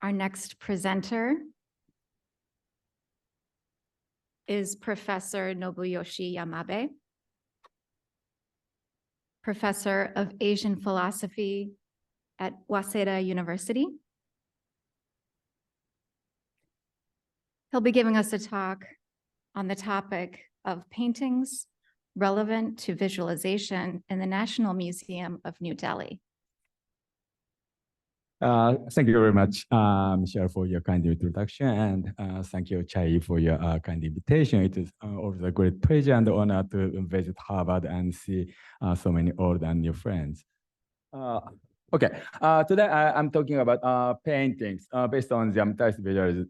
Our next presenter is Professor Nobuyoshi Yamabe, Professor of Asian Philosophy at Waseda University. He'll be giving us a talk on the topic of paintings relevant to visualization in the National Museum of New Delhi. Thank you very much, Michelle, for your kind introduction, and thank you, Chai, for your kind invitation. It is always a great pleasure and honor to visit Harvard and see so many old and new friends. Today I'm talking about paintings based on the Altaic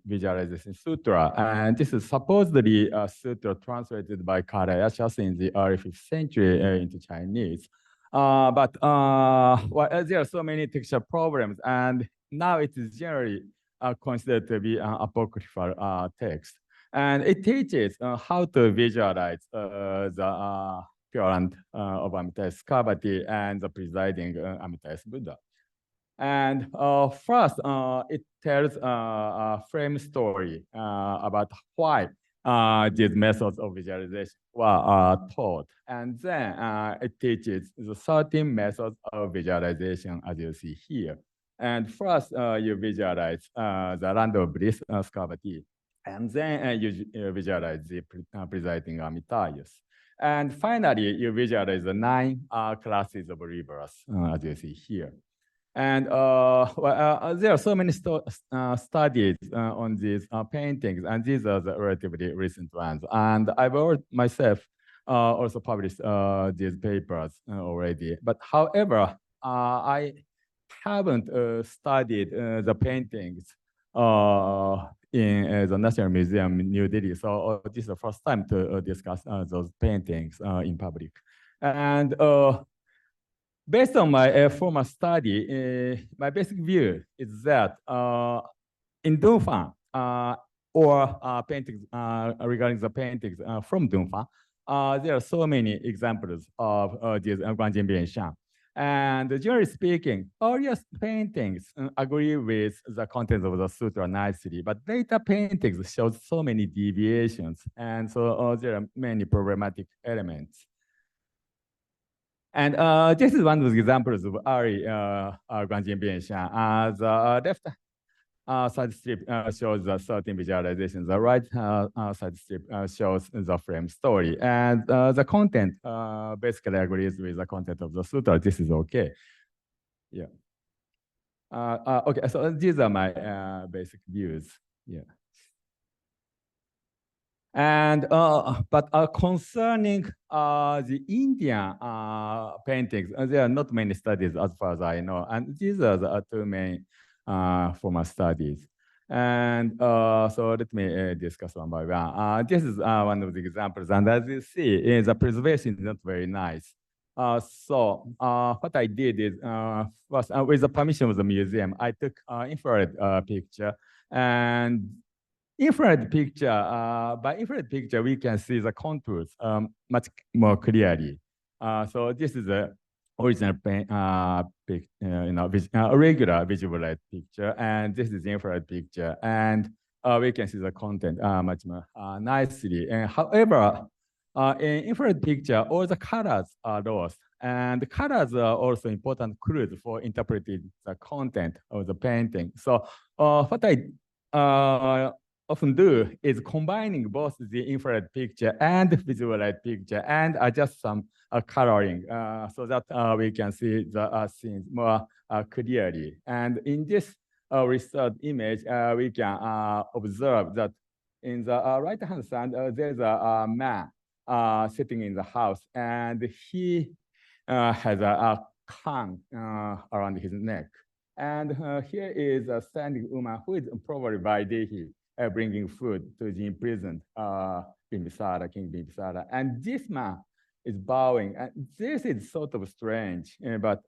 Visualization Sutra, and this is supposedly a sutra translated by Karayashas in the early 5th century into Chinese. But there are so many textual problems, and now it is generally considered to be an apocryphal text. And it teaches how to visualize the parent of Amitabha's cavity and the presiding Amitabha's Buddha. And first, it tells a frame story about why these methods of visualization were taught. And then it teaches the 13 methods of visualization, as you see here. And first, you visualize the land of bliss cavity. And then you visualize the presiding Amitabhas. And finally, you visualize the 9 classes of rivers, as you see here. And there are so many studies on these paintings, and these are the relatively recent ones. And I've myself also published these papers already. But however, I haven't studied the paintings in the National Museum in New Delhi. So this is the first time to discuss those paintings in public. And based on my former study, my basic view is that in Dunhuang, or paintings regarding the paintings from Dunhuang, there are so many examples of these Guanjin Bianshan. And generally speaking, earlier paintings agree with the contents of the sutra nicely, but later paintings show so many deviations, and so there are many problematic elements. And this is one of the examples of early Guanjin Bianshan. The left side strip shows the 13 visualizations. The right side strip shows the frame story. And the content basically agrees with the content of the sutra. This is okay. Yeah. Okay, so these are my basic views. Yeah. And but concerning the Indian paintings, there are not many studies as far as I know, and these are the 2 main former studies. And so let me discuss one by one. This is one of the examples, and as you see, the preservation is not very nice. So what I did is, first, with the permission of the museum, I took infrared picture, and infrared picture, by infrared picture, we can see the contours much more clearly. So this is the original regular visual light picture, and this is the infrared picture, and we can see the content much more nicely. And however, in infrared picture, all the colors are lost, and the colors are also important clues for interpreting the content of the painting. So what I often do is combining both the infrared picture and visual light picture and adjust some coloring so that we can see the scenes more clearly. And in this research image, we can observe that in the right-hand side, there's a man sitting in the house, and he has a can around his neck. And here is a standing woman who is probably Vaidehi, bringing food to the imprisoned Bimbisara, King Bimbisara. And this man is bowing. And this is sort of strange, but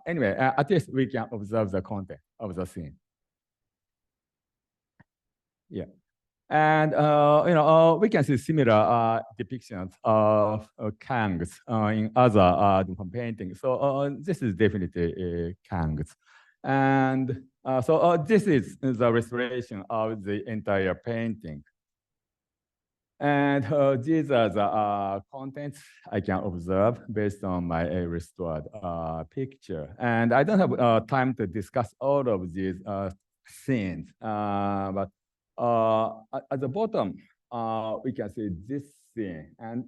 anyway, at least we can observe the content of the scene. Yeah. And we can see similar depictions of Kangs in other paintings. So this is definitely Kangs. And this is the restoration of the entire painting. And these are the contents I can observe based on my restored picture. And I don't have time to discuss all of these scenes, but at the bottom, we can see this scene. And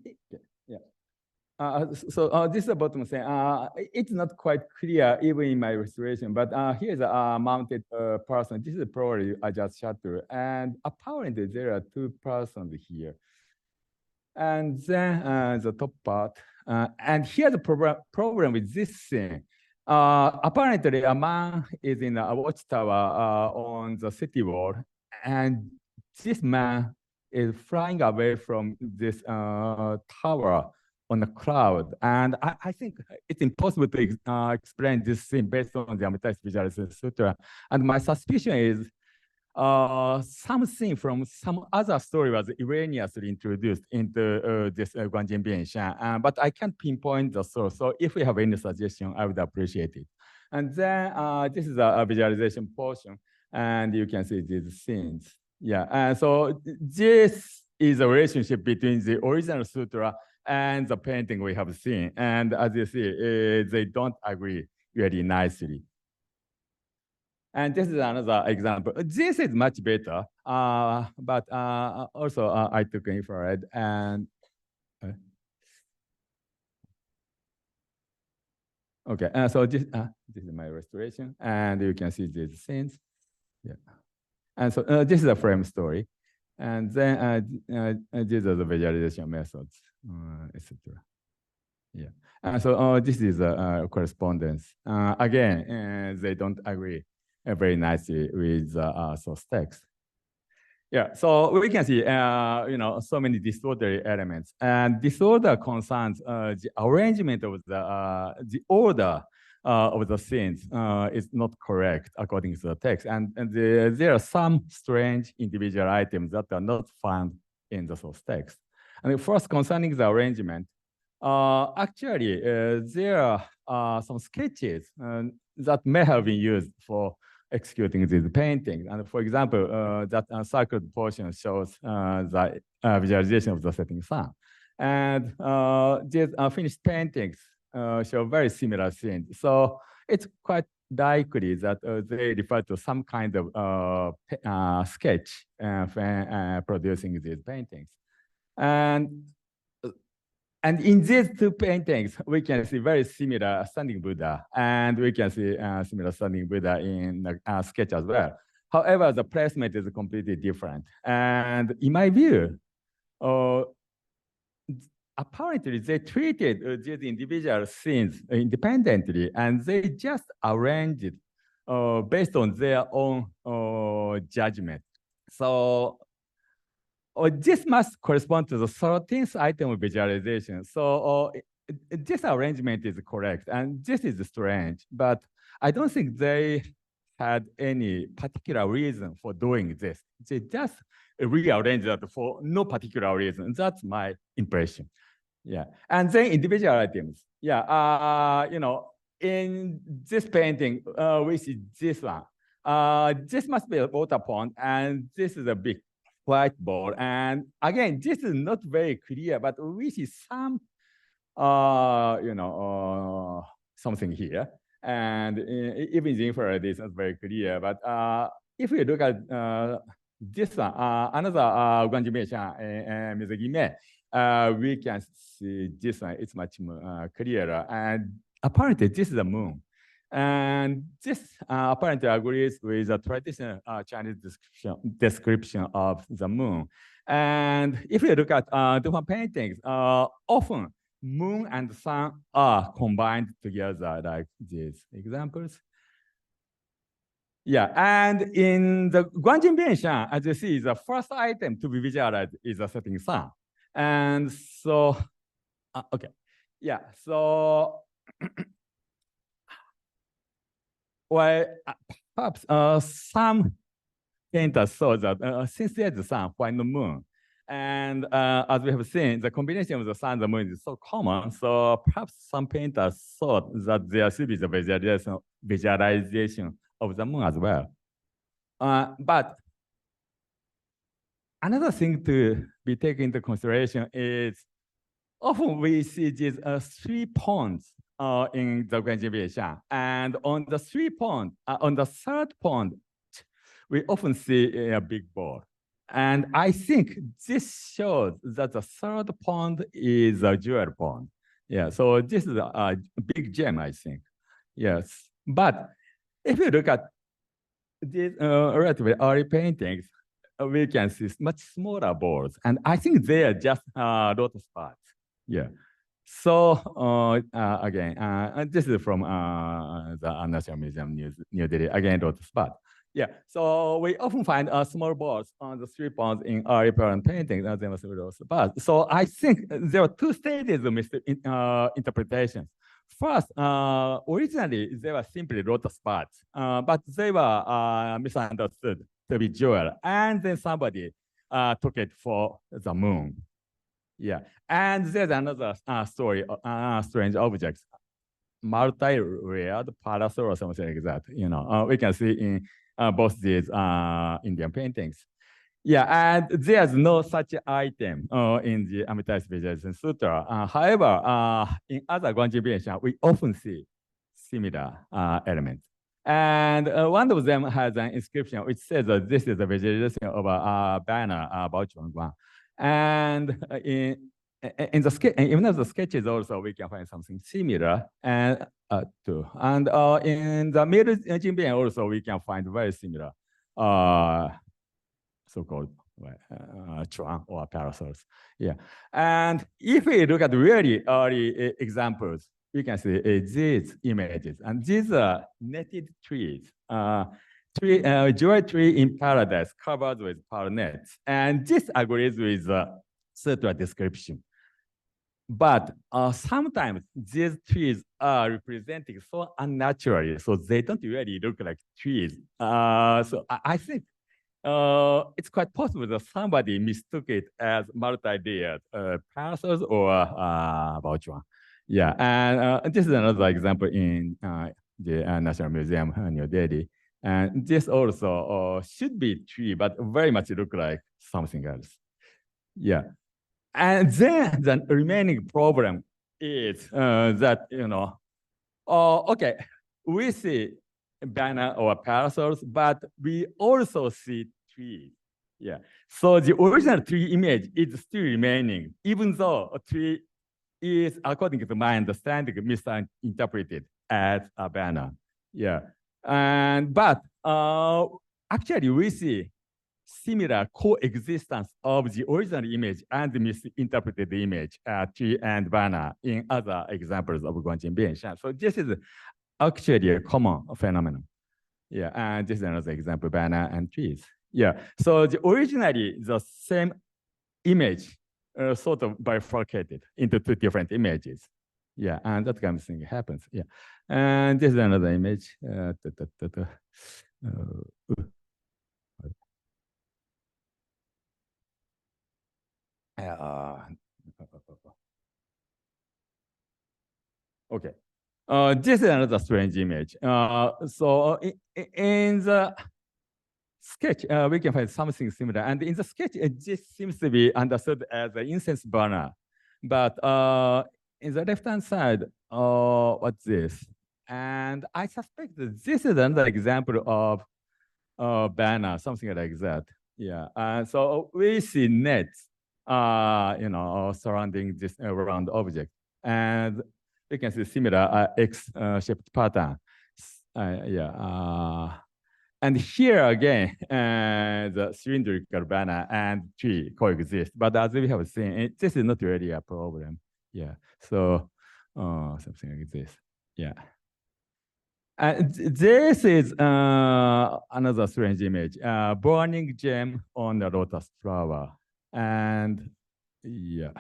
this is the bottom scene. It's not quite clear even in my restoration, but here's a mounted person. This is probably I just shutter. And apparently there are two persons here. And then the top part. And here's the problem with this scene. Apparently, a man is in a watchtower on the city wall, and this man is flying away from this tower on a cloud. And I think it's impossible to explain this scene based on the Amethyst Visualization Sutra. And my suspicion is something from some other story was erroneously introduced into this Guanjin Bianshan, but I can't pinpoint the source. So if you have any suggestion, I would appreciate it. And then this is a visualization portion, and you can see these scenes. Yeah, and so this is a relationship between the original sutra and the painting we have seen. And as you see, they don't agree very nicely. And this is another example. This is much better, but also I took infrared and okay. So this is my restoration, and you can see these scenes. Yeah, and so this is a frame story, and then these are the visualization methods, etc. Yeah, and so this is a correspondence. Again, they don't agree very nicely with source text. Yeah, so we can see, so many disorderly elements, and disorder concerns the arrangement of the order of the scenes is not correct according to the text, and there are some strange individual items that are not found in the source text. And first, concerning the arrangement, actually, there are some sketches that may have been used for executing these paintings. And for example, that circled portion shows the visualization of the setting sun. And these finished paintings show very similar scenes. So it's quite likely that they refer to some kind of sketch producing these paintings. And in these two paintings, we can see very similar standing Buddha, and we can see similar standing Buddha in the sketch as well. However, the placement is completely different. And in my view, apparently they treated these individual scenes independently, and they just arranged it based on their own judgment. So this must correspond to the 13th item of visualization. So this arrangement is correct, and this is strange, but I don't think they had any particular reason for doing this. They just rearranged that for no particular reason. That's my impression. Yeah, and then individual items. Yeah, in this painting, we see this one. This must be a water pond, and this is a big whiteboard. And again, this is not very clear, but we see some, something here. And even the infrared is not very clear. But if we look at this one, another Guanjimesha Mizugime, we can see this one. It's much more clearer. And apparently, this is the moon. And this apparently agrees with the traditional Chinese description of the moon. And if you look at different paintings, often moon and sun are combined together like these examples. Yeah, and in the Guanjin Bianshan, as you see, the first item to be visualized is a setting sun. And so, okay, yeah, so, well, perhaps some painters saw that since there's the sun, why no moon? And as we have seen, the combination of the sun and the moon is so common. So perhaps some painters thought that there should be the visualization of the moon as well. But another thing to be taken into consideration is often we see these 3 ponds in the conjugation. And on the 3 pond, on the 3rd pond, we often see a big ball. And I think this shows that the 3rd pond is a jewel pond. Yeah, so this is a big gem, I think. Yes, but if you look at these relatively early paintings, we can see much smaller balls. And I think they are just lotus spots. Yeah. So again, this is from the National Museum, New Delhi, again, lotus spot. Yeah, so we often find small balls on the 3 ponds in early Peruvian paintings, as they must be lotus spots. So I think there are 2 stages of interpretations. First, originally, they were simply lotus spots, but they were misunderstood to be jewel. And then somebody took it for the moon. Yeah, and there's another story, strange objects, multi-layered parasol or something like that. You know, we can see in both these Indian paintings. Yeah, and there's no such item in the Amitabha Visualization Sutra. However, in other contributions, we often see similar elements. And one of them has an inscription which says that this is a visualization of a banner about Chuangguan. And in the sketch, even in the sketches also, we can find something similar. And in the Middle Jinbian also, we can find very similar so-called chuang or parasols. Yeah. And if we look at really early examples, we can see these images. And these are netted trees. Jewel tree in paradise covered with pearl nets. And this agrees with the sutra description. But sometimes these trees are represented so unnaturally, so they don't really look like trees. So I think it's quite possible that somebody mistook it as multi-layered parasols or baochuan. Yeah, and this is another example in the National Museum, New Delhi. And this also should be tree, but very much look like something else. Yeah, and then the remaining problem is that, you know, okay, we see banner or parasols, but we also see trees. Yeah. So the original tree image is still remaining, even though a tree is, according to my understanding, misinterpreted as a banner. Yeah. And but actually we see similar coexistence of the original image and the misinterpreted image, tree and banner, in other examples of Guanjin Bianshan. So this is actually a common phenomenon. Yeah, and this is another example, banner and trees. Yeah, so originally the same image sort of bifurcated into 2 different images. Yeah, and that kind of thing happens. Yeah, and this is another image. Okay. This is another strange image. So in the sketch, we can find something similar. And in the sketch, this seems to be understood as an incense burner. But in the left-hand side, what's this? And I suspect that this is another example of banner, something like that. Yeah. So we see nets, you know, surrounding this round object. And we can see similar X-shaped pattern. And here again, the cylindrical banner and tree coexist. But as we have seen, this is not really a problem. Yeah. So something like this. Yeah. And this is another strange image, burning gem on the lotus flower. And yeah.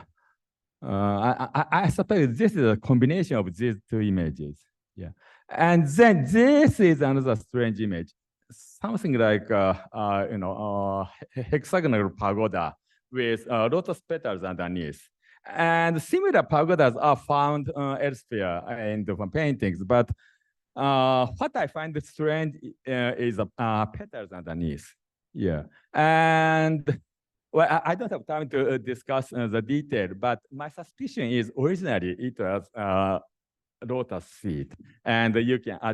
I suppose this is a combination of these 2 images. Yeah. And then this is another strange image, something like, you know, hexagonal pagoda with lotus petals underneath. And similar pagodas are found elsewhere in different paintings, but what I find strange is petals underneath. Yeah, and well, I don't have time to discuss the detail, but my suspicion is originally it was lotus seed, and as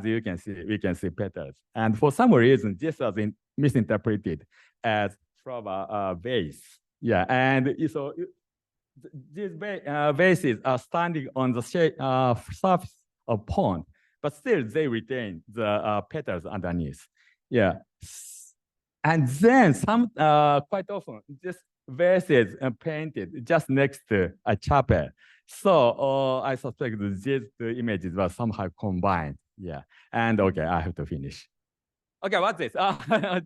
you can see, we can see petals. And for some reason, this was misinterpreted as flower vase. Yeah, and so these vases are standing on the surface of pond, but still they retain the petals underneath. Yeah, and then some quite often this vases are painted just next to a chapel. So I suspect that these two images were somehow combined. Yeah, and okay, I have to finish. Okay, what's this?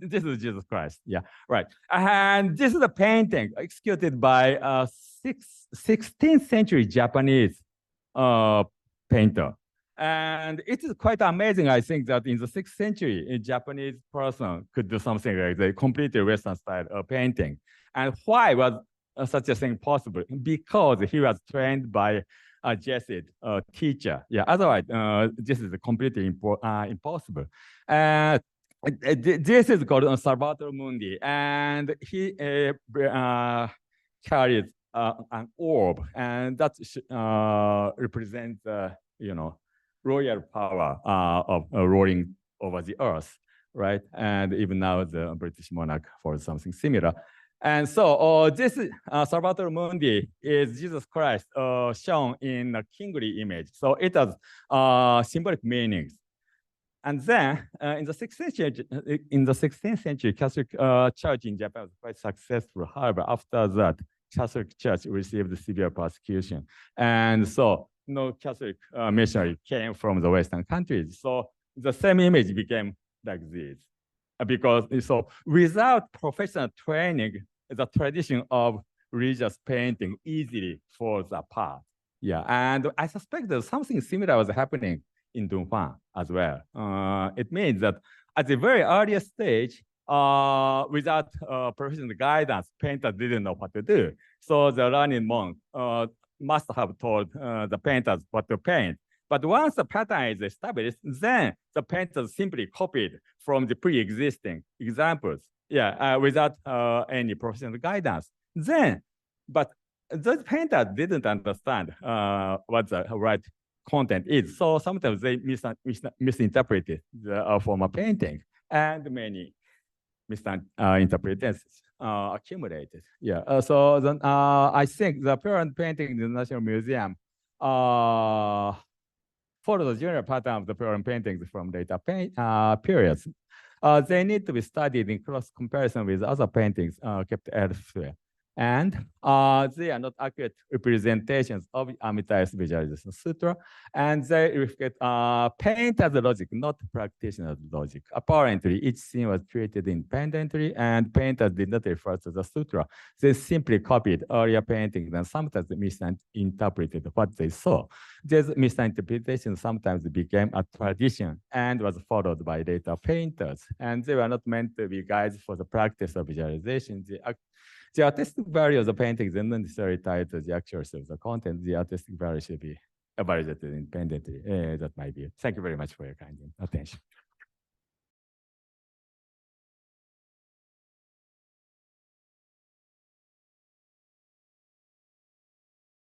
This is Jesus Christ. Yeah, right. And this is a painting executed by 16th century Japanese painter. And it is quite amazing, I think, that in the 6th century, a Japanese person could do something like the completely Western style painting. And why was such a thing possible? Because he was trained by a Jesuit teacher. Yeah, otherwise, this is completely impossible. This is called Salvator Mundi, and he carries an orb, and that represents, royal power of rolling over the earth, right? And even now, the British monarch for something similar. And so this Salvator Mundi is Jesus Christ shown in a kingly image. So it has symbolic meanings. And then in the 16th century, Catholic Church in Japan was quite successful. However, after that, Catholic Church received severe persecution. And so no Catholic missionary came from the Western countries. So the same image became like this. Because so without professional training, the tradition of religious painting easily falls apart. Yeah, and I suspect that something similar was happening in Dunhuang as well. It means that at the very earliest stage, without professional guidance, painters didn't know what to do. So the learned monk must have told the painters what to paint. But once the pattern is established, then the painters simply copied from the pre-existing examples, yeah, without any professional guidance. But those painters didn't understand what the right content is. So sometimes they misinterpreted the former painting, and many misinterpretations accumulated. Yeah. So then I think the parent painting in the National Museum follow the general pattern of the parent paintings from later periods. They need to be studied in close comparison with other paintings kept elsewhere. And they are not accurate representations of Amita's Visualization Sutra, and they reflect painter's logic, not practitioner's logic. Apparently, each scene was created independently, and painters did not refer to the sutra. They simply copied earlier paintings and sometimes misinterpreted what they saw. This misinterpretation sometimes became a tradition and was followed by later painters. And they were not meant to be guides for the practice of visualization. The artistic value of the painting is not necessarily tied to the accuracy of the content. The artistic value should be evaluated independently. That might be it. Thank you very much for your kind attention.